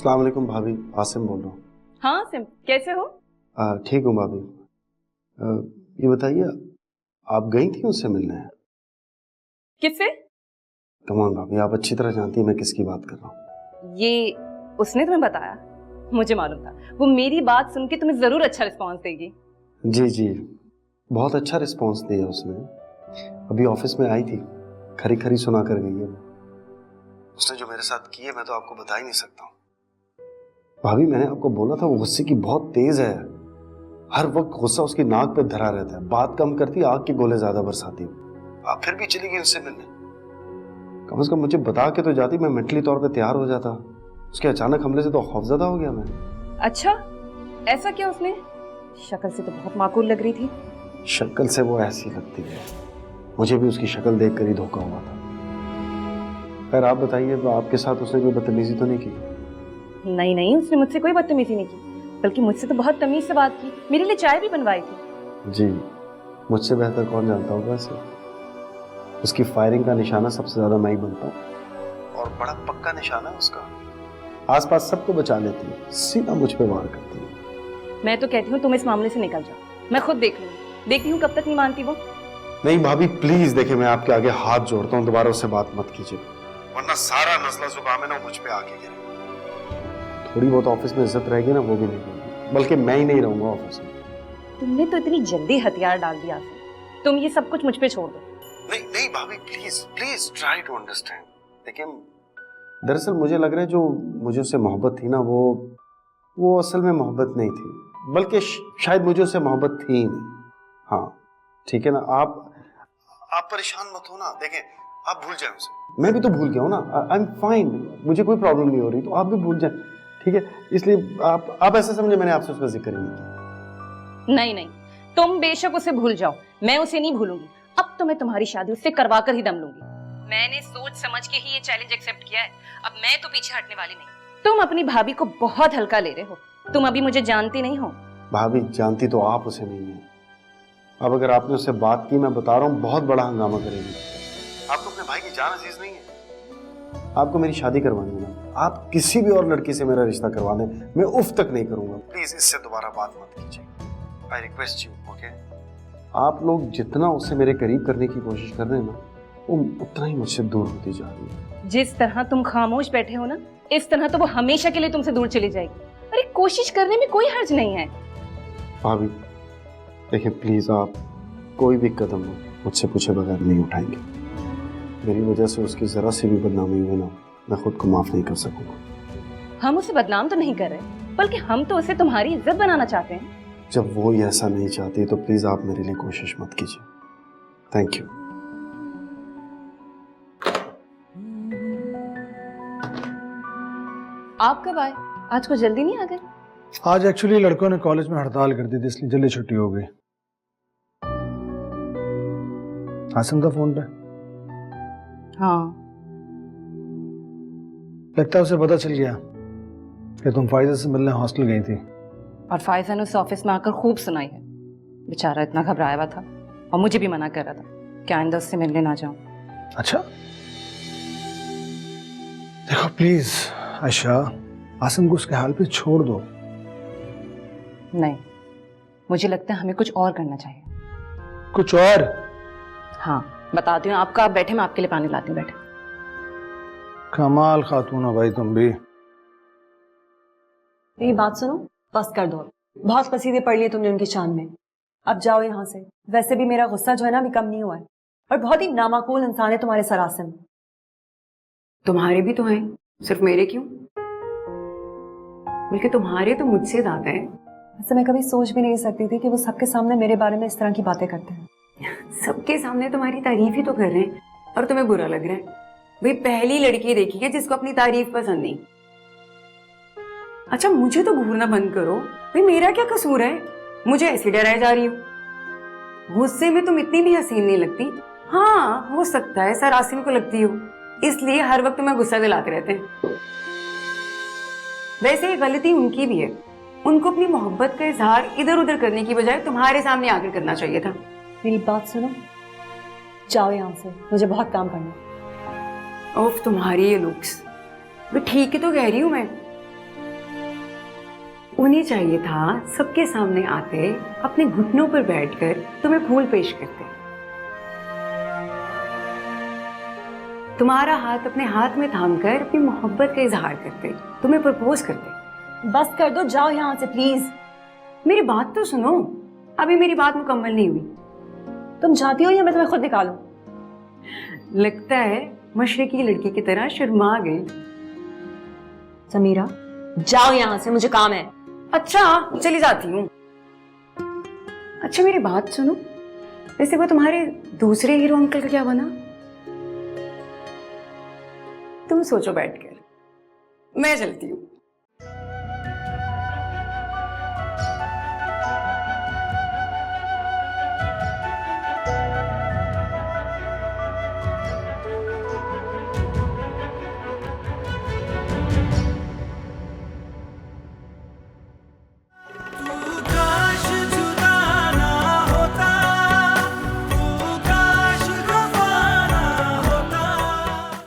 अस्सलाम वालेकुम भाभी, आसिम बोल रहा हूँ। हाँ सिम, कैसे हो? ठीक हूँ भाभी। ये बताइए, आप गई थी उससे मिलने? किससे? कमान भाभी, आप अच्छी तरह जानती हैं मैं किसकी बात कर रहा हूँ। ये उसने तुम्हें बताया? मुझे मालूम था वो मेरी बात सुन के तुम्हें जरूर अच्छा रिस्पॉन्स देगी। जी जी, बहुत अच्छा रिस्पॉन्स दिया उसने। अभी ऑफिस में आई थी, खरी खरी सुना कर गई है। उसने जो मेरे साथ की है मैं तो आपको बता ही नहीं सकता हूँ। भाभी मैंने आपको बोला था वो गुस्से की बहुत तेज है। हर वक्त गुस्सा उसकी नाक पे धरा रहता है, बात कम करती, आग के गोले ज्यादा बरसाती। आप फिर भी चली गई उससे मिलने। कम से कम मुझे बता के तो जाती, मैं मेंटली तौर पे तैयार हो जाता। उसके अचानक हमले से तो खौफजदा हो गया मैं। अच्छा, ऐसा क्या उसने? शक्ल से तो बहुत माकूल लग रही थी। शक्ल से वो ऐसी लगती है, मुझे भी उसकी शक्ल देख कर ही धोखा हुआ था। खैर आप बताइए, आपके साथ उसने कोई बदतमीजी तो नहीं की? नहीं नहीं, उसने मुझसे कोई बदतमीजी नहीं की, बल्कि मुझसे तो बहुत तमीज से बात की, मेरे लिए चाय भी बनवाई थी। जी, मुझसे बेहतर कौन जानता होगा इसे। उसकी फायरिंग का निशाना सबसे ज्यादा मैं ही बनता हूँ, और बड़ा पक्का निशाना है उसका। आसपास सबको बचा लेती है, सीधा मुझ पे वार करती है। मैं तो कहती हूँ तुम इस मामले से निकल जाओ, मैं खुद देख लूंगी। देखती हूँ कब तक नहीं मानती वो। नहीं भाभी प्लीज, देखिए मैं आपके आगे हाथ जोड़ता हूँ, दोबारा उससे बात मत कीजिए, वरना सारा नस्ला जुकाम है ना मुझ पे आके गिरे। थोड़ी बहुत ऑफिस में इज्जत रहेगी ना, वो भी नहीं रहेगी, बल्कि मैं ही नहीं रहूंगा ऑफिस में। तुमने तो इतनी जल्दी हथियार डाल दिया, तुम ये सब कुछ मुझ पे छोड़ दो। नहीं नहीं भाभी, please please try to understand. देखिए दरअसल मुझे लग रहा है जो मुझे उससे मोहब्बत थी ना, वो असल में मोहब्बत नहीं थी, बल्कि शायद मुझे उससे मोहब्बत थी ही नहीं। हाँ ठीक है ना, आप परेशान मत हो ना। देखें आप भूल जाए उसे, मैं भी तो भूल गया हूँ ना। आई एम फाइन, मुझे कोई प्रॉब्लम नहीं हो रही, तो आप भी भूल जाए, ठीक है? इसलिए आप ऐसे समझे मैंने आपसे उसका जिक्र ही नहीं किया। नहीं नहीं, तुम बेशक उसे भूल जाओ, मैं उसे नहीं भूलूंगी। अब तो मैं तुम्हारी शादी उससे करवा कर ही दम लूंगी। मैंने सोच समझ के ही ये चैलेंज एक्सेप्ट किया है, अब मैं तो पीछे हटने वाली नहीं। तुम अपनी भाभी को बहुत हल्का ले रहे हो, तुम अभी मुझे जानती नहीं हो। भाभी जानती तो आप उसे नहीं है। अब अगर आपने उससे बात की, मैं बता रहा हूँ बहुत बड़ा हंगामा करेगी। आप तो अपने भाई की जान अजीज नहीं है। आपको मेरी शादी करवानी है ना, आप किसी भी और लड़की से मेरा रिश्ता करवा दें, मैं उफ तक नहीं करूंगा। प्लीज इससे दोबारा बात मत कीजिए, आई रिक्वेस्ट यू, ओके? आप लोग जितना उससे मेरे करीब करने की कोशिश कर रहे हैं ना, वो उतना ही मुझसे दूर होती जा रही है। जिस तरह तुम खामोश बैठे हो ना, इस तरह तो वो हमेशा के लिए तुमसे दूर चली जाएगी। अरे कोशिश करने में कोई हर्ज नहीं है। भाभी देखिए प्लीज, आप कोई भी कदम मुझसे पूछे बगैर नहीं उठाएंगे। मेरी वजह से उसकी जरा सी भी बदनामी हुई ना, मैं खुद को माफ नहीं कर सकूंगा। हम उसे बदनाम तो नहीं कर रहे, बल्कि हम तो उसे तुम्हारी इज्जत बनाना चाहते हैं। जब वो ऐसा नहीं चाहती तो प्लीज आप मेरे लिए कोशिश मत कीजिए। Thank you. आप कब आए? आज को जल्दी नहीं आ गए? आज एक्चुअली लड़कों ने कॉलेज में हड़ताल कर दी थी, इसलिए जल्दी छुट्टी हो गई। आसिम था फोन पे? हाँ। लगता है उसे पता चल गया कि तुम फायजा से मिलने हॉस्टल गई थी। और फायजा ने उस ऑफिस में आकर खूब सुनाई है। बेचारा इतना घबराया हुआ था, और मुझे भी मना कर रहा था कि आइंदा उससे मिलने ना जाऊं। अच्छा देखो प्लीज आयशा, आसिम को उसके हाल पे छोड़ दो। नहीं, मुझे लगता है हमें कुछ और करना चाहिए। कुछ और? हाँ बताती हूँ आपका, आप बैठे, मैं आपके लिए पानी लाती हूँ, बैठे। कमाल खातून हो भाई तुम भी। मेरी बात सुनो, बस कर दो, बहुत कसीदे पढ़ लिए तुमने उनकी शान में, अब जाओ यहाँ से। वैसे भी मेरा गुस्सा जो है ना अभी कम नहीं हुआ है, और बहुत ही नामाकूल इंसान है तुम्हारे सर आसिम। तुम्हारे भी तो हैं, सिर्फ मेरे क्यों? बल्कि तुम्हारे तो मुझसे ज्यादा है। वैसे मैं कभी सोच भी नहीं सकती थी कि वो सबके सामने मेरे बारे में इस तरह की बातें करते हैं। सबके सामने तुम्हारी तारीफ ही तो कर रहे हैं और तुम्हें बुरा लग रहा है। भाई पहली लड़की देखी है जिसको अपनी तारीफ पसंद नहीं। अच्छा मुझे तो घूरना बंद करो, भाई मेरा क्या कसूर है? मुझे ऐसे डराए जा रही हो। गुस्से में तुम इतनी भी हसीन नहीं लगती। हाँ हो सकता है सर आसिम को लगती हो, इसलिए हर वक्त तुम्हें गुस्सा दिलाते रहते हैं। वैसे ये गलती उनकी भी है, उनको अपनी मोहब्बत का इजहार इधर उधर करने की बजाय तुम्हारे सामने आकर करना चाहिए था। मेरी बात सुनो, जाओ यहाँ से, मुझे बहुत काम करना है। ओफ तुम्हारी ये लुक्स। ठीक है तो कह रही हूँ मैं, उन्हें चाहिए था सबके सामने आते अपने घुटनों पर बैठकर तुम्हें फूल पेश करते, तुम्हारा हाथ अपने हाथ में थामकर अपनी मोहब्बत का इजहार करते, तुम्हें प्रपोज करते। बस कर दो, जाओ यहाँ से प्लीज। मेरी बात तो सुनो, अभी मेरी बात मुकम्मल नहीं हुई। तुम जाती हो या मैं तुम्हें खुद निकालूं? लगता है मशरकी लड़की की तरह शर्मा गई। समीरा जाओ यहाँ से, मुझे काम है। अच्छा चली जाती हूँ। अच्छा मेरी बात सुनो, वैसे वो तुम्हारे दूसरे हीरो अंकल का क्या बना? तुम सोचो बैठकर, मैं चलती हूँ।